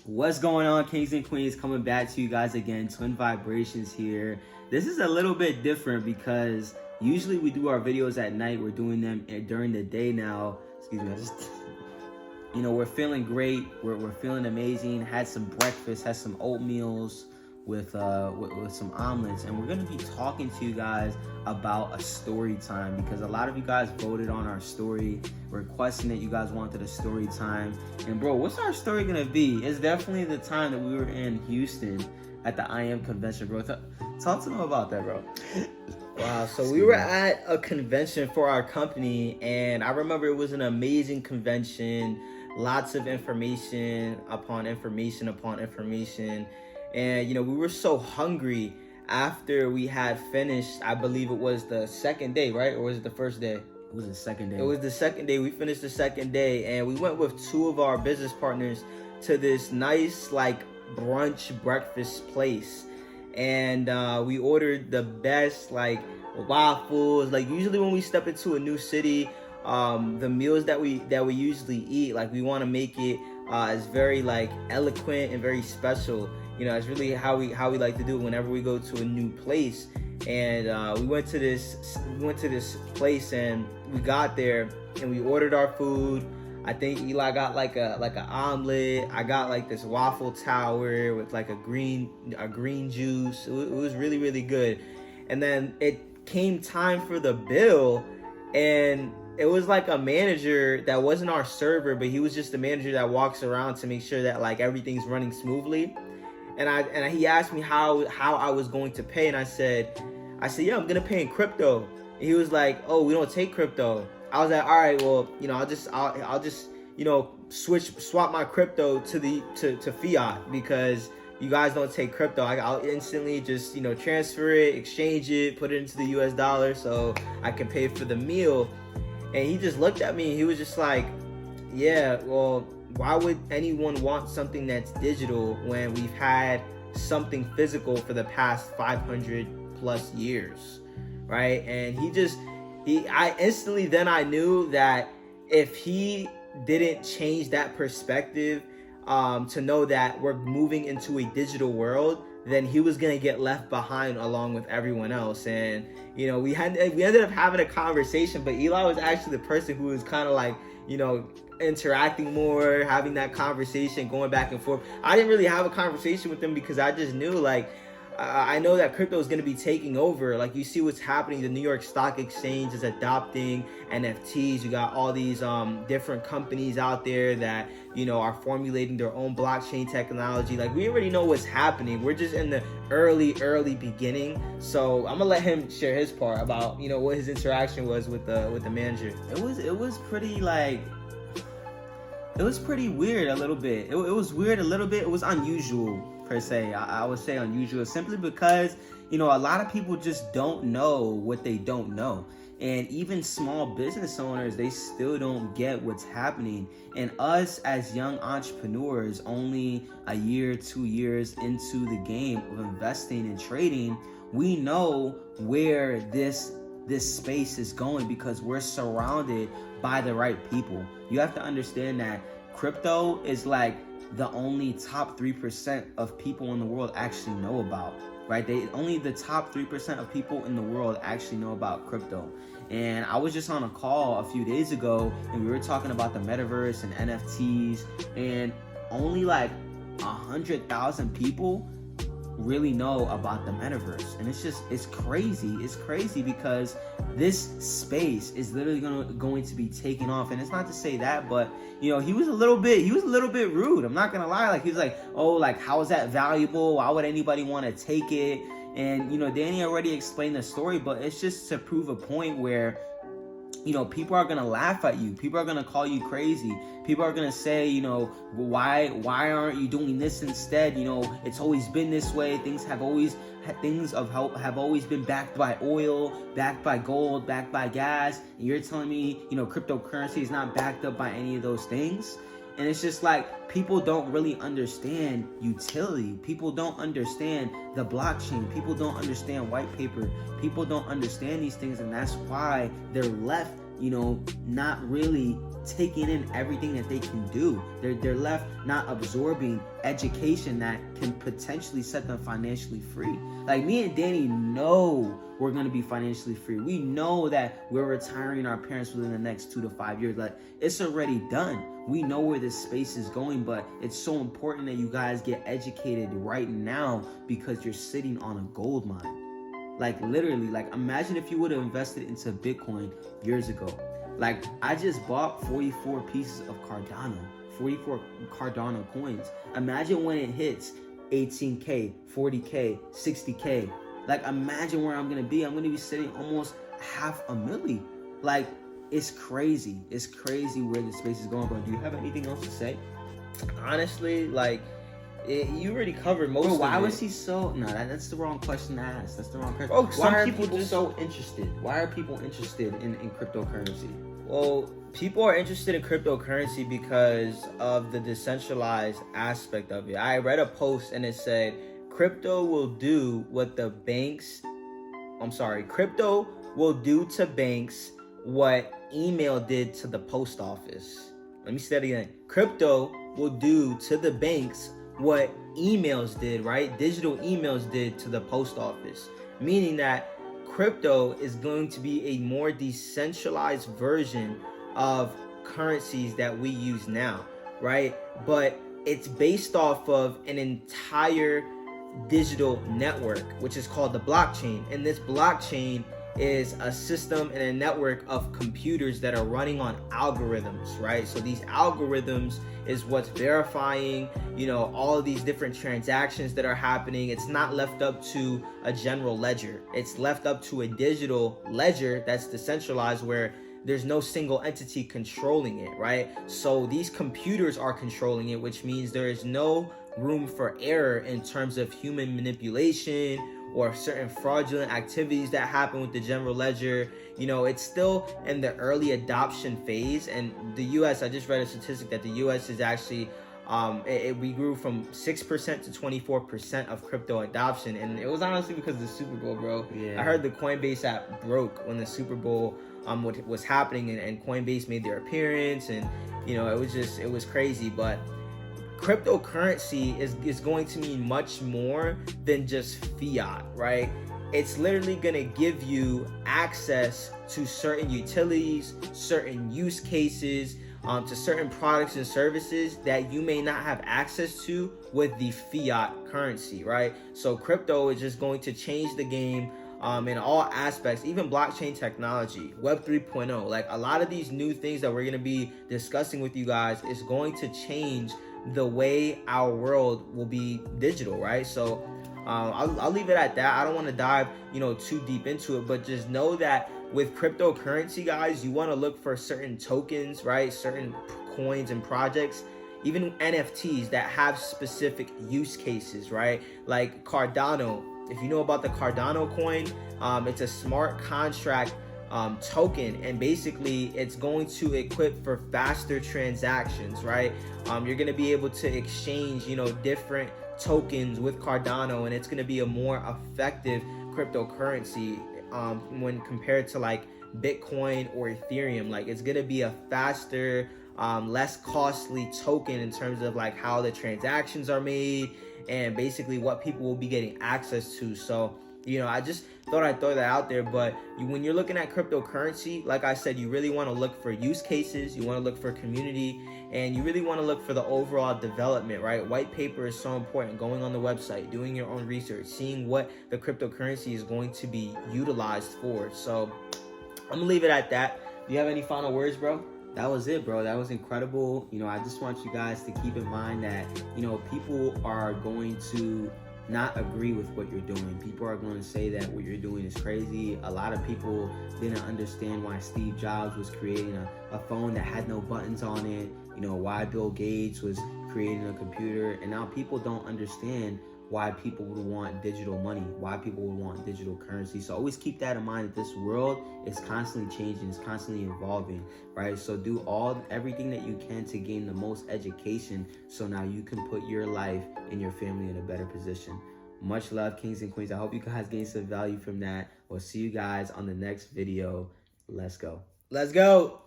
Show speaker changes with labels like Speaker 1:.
Speaker 1: What's going on, kings and queens? Coming back to you guys again. Twin Vibrations here. This is a little bit different because usually we do our videos at night. We're doing them during the day now. Excuse me. We're feeling great. We're feeling amazing. Had some breakfast. Had some oatmeals with some omelets, and we're gonna be talking to you guys about a story time because a lot of you guys voted on our story, requesting that you guys wanted a story time. And bro, what's our story gonna be? It's definitely the time that we were in Houston at the I Am convention, bro. Talk to them about that, bro.
Speaker 2: Wow, so we were at a convention for our company, and I remember it was an amazing convention. Lots of information upon information upon information. And, we were so hungry after we had finished. I believe it was the second day, right? Or was it the first day?
Speaker 1: It was the second day.
Speaker 2: It was the second day. We finished the second day, and we went with two of our business partners to this nice, brunch breakfast place. And we ordered the best, waffles. Usually when we step into a new city, the meals that we usually eat, we want to make it as very, eloquent and very special. It's really how we like to do it whenever we go to a new place. And we went to this place, and we got there and we ordered our food. I think Eli got an omelet. I got this waffle tower with a green juice. It was really, really good. And then it came time for the bill, and it was a manager that wasn't our server, but he was just the manager that walks around to make sure that everything's running smoothly. And he asked me how I was going to pay, and I said, yeah, I'm gonna pay in crypto. And he was like, oh, we don't take crypto. I was like, all right, well, I'll just swap my crypto to fiat because you guys don't take crypto. I'll instantly just transfer it, exchange it, put it into the US dollar so I can pay for the meal. And he just looked at me and he was just like, yeah, well, why would anyone want something that's digital when we've had something physical for the past 500 plus years, right? And I instantly then I knew that if he didn't change that perspective to know that we're moving into a digital world, then he was gonna get left behind along with everyone else. And we ended up having a conversation, but Eli was actually the person who was kind of interacting more, having that conversation, going back and forth. I didn't really have a conversation with him because I just knew I know that crypto is going to be taking over. You see what's happening. The New York Stock Exchange is adopting NFTs. You got all these different companies out there that are formulating their own blockchain technology. We already know what's happening. We're just in the early beginning. So I'm gonna let him share his part about what his interaction was with the manager.
Speaker 1: It was pretty it was pretty weird a little bit. It was weird a little bit. It was unusual per se. I would say unusual simply because a lot of people just don't know what they don't know. And even small business owners, they still don't get what's happening. And us as young entrepreneurs, only a year, 2 years into the game of investing and trading, we know where this space is going because we're surrounded by the right people. You have to understand that crypto is the only top 3% of people in the world actually know about, right? Only the top 3% of people in the world actually know about crypto. And I was just on a call a few days ago, and we were talking about the metaverse and NFTs, and only 100,000 people really know about the metaverse. And it's crazy. It's crazy because this space is literally going to be taken off. And it's not to say that, but he was a little bit rude. I'm not gonna lie. He was like, oh, how is that valuable? Why would anybody want to take it? And Danny already explained the story, but it's just to prove a point where people are gonna laugh at you. People are gonna call you crazy. People are gonna say, why aren't you doing this instead? It's always been this way. Things have always been backed by oil, backed by gold, backed by gas. And you're telling me, cryptocurrency is not backed up by any of those things. And it's just people don't really understand utility. People don't understand the blockchain. People don't understand white paper. People don't understand these things, and that's why they're left not really taking in everything that they can do. They're left not absorbing education that can potentially set them financially free. Like me and Danny know we're gonna be financially free. We know that we're retiring our parents within the next 2 to 5 years. Like it's already done. We know where this space is going, but it's so important that you guys get educated right now because you're sitting on a gold mine. Like literally, like imagine if you would have invested into Bitcoin years ago. Like I just bought 44 pieces of Cardano, 44 Cardano coins. Imagine when it hits 18K, 40K, 60K. Like imagine where I'm gonna be. I'm gonna be sitting almost $500,000. Like it's crazy. It's crazy where the space is going. Bro, do you have anything else to say?
Speaker 2: Honestly, like you already covered most.
Speaker 1: Bro,
Speaker 2: of
Speaker 1: why
Speaker 2: it.
Speaker 1: was he so? No, that's the wrong question to ask. That's the wrong question.
Speaker 2: Bro,
Speaker 1: Why
Speaker 2: some
Speaker 1: are
Speaker 2: people
Speaker 1: people
Speaker 2: just
Speaker 1: so interested? Why are people interested in cryptocurrency?
Speaker 2: Well, people are interested in cryptocurrency because of the decentralized aspect of it. I read a post and it said, crypto will do to banks what email did to the post office. Let me say that again. Crypto will do to the banks what emails did, right? Digital emails did to the post office. Meaning that crypto is going to be a more decentralized version of currencies that we use now, right? But it's based off of an entire digital network, which is called the blockchain. And this blockchain is a system and a network of computers that are running on algorithms, right? So these algorithms is what's verifying, all of these different transactions that are happening. It's not left up to a general ledger. It's left up to a digital ledger that's decentralized where there's no single entity controlling it, right? So these computers are controlling it, which means there is no room for error in terms of human manipulation or certain fraudulent activities that happen with the general ledger. It's still in the early adoption phase. And the US, I just read a statistic that the US is actually, we grew from 6% to 24% of crypto adoption. And it was honestly because of the Super Bowl, bro.
Speaker 1: Yeah.
Speaker 2: I heard the Coinbase app broke when the Super Bowl what was happening, and Coinbase made their appearance, and it was crazy. But cryptocurrency is going to mean much more than just fiat, right? It's literally going to give you access to certain utilities, certain use cases, to certain products and services that you may not have access to with the fiat currency, right? So crypto is just going to change the game in all aspects, even blockchain technology, Web 3.0. Like a lot of these new things that we're going to be discussing with you guys is going to change the way our world will be digital, right? So I'll leave it at that. I don't want to dive too deep into it, but just know that with cryptocurrency, guys, you want to look for certain tokens, right? Certain coins and projects, even NFTs that have specific use cases, right? Like Cardano. If you know about the Cardano coin, it's a smart contract token, and basically it's going to equip for faster transactions, right? You're going to be able to exchange different tokens with Cardano, and it's going to be a more effective cryptocurrency when compared to like Bitcoin or Ethereum. Like it's going to be a faster, less costly token in terms of like how the transactions are made and basically what people will be getting access to. So I just thought I'd throw that out there. But when you're looking at cryptocurrency, like I said, you really want to look for use cases, you want to look for community, and you really want to look for the overall development, right? White paper is so important. Going on the website, doing your own research, seeing what the cryptocurrency is going to be utilized for. So I'm gonna leave it at that. Do you have any final words, bro?
Speaker 1: That was it, bro. That was incredible. I just want you guys to keep in mind that, people are going to not agree with what you're doing. People are going to say that what you're doing is crazy. A lot of people didn't understand why Steve Jobs was creating a phone that had no buttons on it, why Bill Gates was creating a computer. And now people don't understand why people would want digital money, why people would want digital currency. So always keep that in mind, that this world is constantly changing, it's constantly evolving, right? So do everything that you can to gain the most education so now you can put your life and your family in a better position. Much love, kings and queens. I hope you guys gain some value from that. We'll see you guys on the next video. Let's go.
Speaker 2: Let's go.